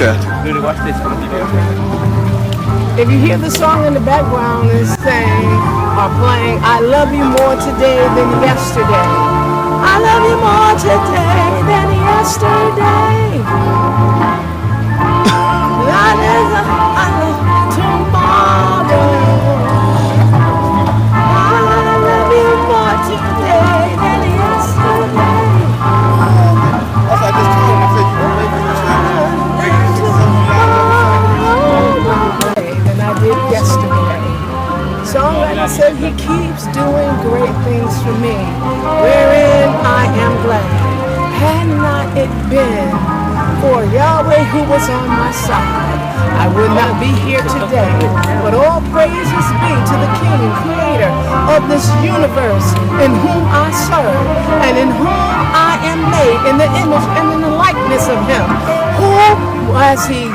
Okay. Literally, watch this. If you hear the song in the background is saying or playing, I love you more today than yesterday. I love you more today than yesterday. That is tomorrow. I love you more today than yesterday. Also, I just told him, I said, you were making the Than I did yesterday. Songwriter said he keeps doing great things for me, wherein I am glad. Had not it been for Yahweh who was on my side, I would not be here today. But all praises be to the King, Creator of this universe, in whom I serve, and in whom I am made in the image and in the likeness of Him, who, as He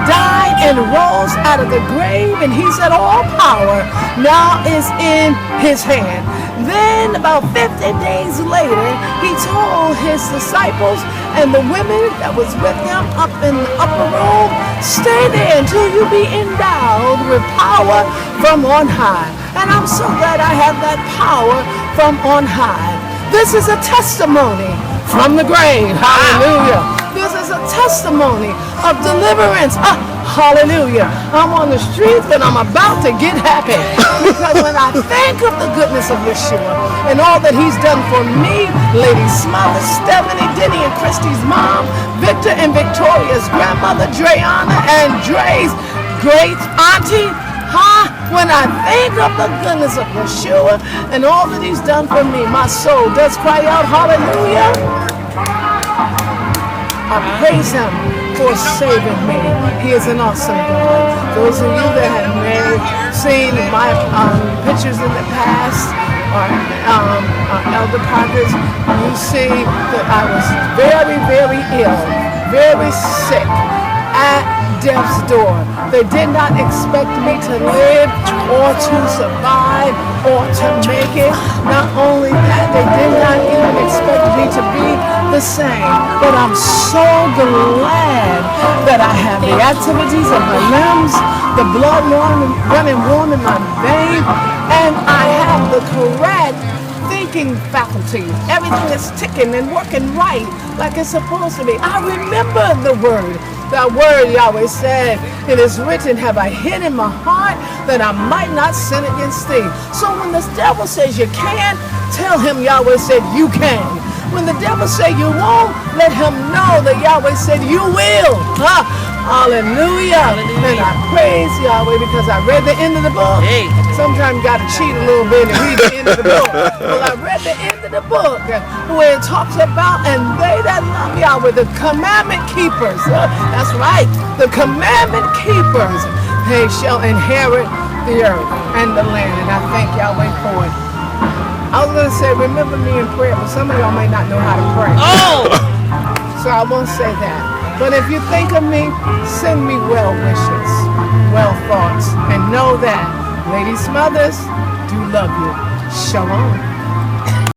died and rose out of the grave, and He said all power now is in His hand. Then about 50 days later, He told His disciples and the women that was with Him up in the upper room, stay there until you be endowed with power from on high. And I'm so glad I have that power from on high. This is a testimony from the grave. Hallelujah. This is a testimony of deliverance. Hallelujah. I'm on the streets and I'm about to get happy. Because when I think of the goodness of Yeshua and all that He's done for me, Lady Smother, Stephanie, Denny and Christy's mom, Victor and Victoria's grandmother, Dreana and Dre's great auntie, when I think of the goodness of Yeshua and all that He's done for me, my soul does cry out, hallelujah. I praise Him for saving me. He is an awesome God. Those of you that have seen my pictures in the past, or elder prophets, you see that I was very, very ill, very sick, at death's door. They did not expect me to live or to survive or to make it. Not only that, they did not even expect me to be the same. But I'm so glad that I have the activities of my limbs, the blood running warm in my veins, and I have the correct thinking faculty. Everything is ticking and working right like it's supposed to be. I remember the word. That word Yahweh said, it is written, have I hid in my heart that I might not sin against thee. So when the devil says you can, tell him Yahweh said you can. When the devil say you won't, let him know that Yahweh said you will. Hallelujah. And I praise Yahweh because I read the end of the book. Sometimes got to cheat a little bit and read the end of the book. Well, I read the end of the book where it talks about, and they that love Yahweh, the commandment keepers. That's right. The commandment keepers, they shall inherit the earth and the land. And I thank Yahweh for it. I was going to say, remember me in prayer, but some of y'all may not know how to pray. So I won't say that. But if you think of me, send me well wishes, well thoughts, and know that Lady Smothers do love you. Shalom.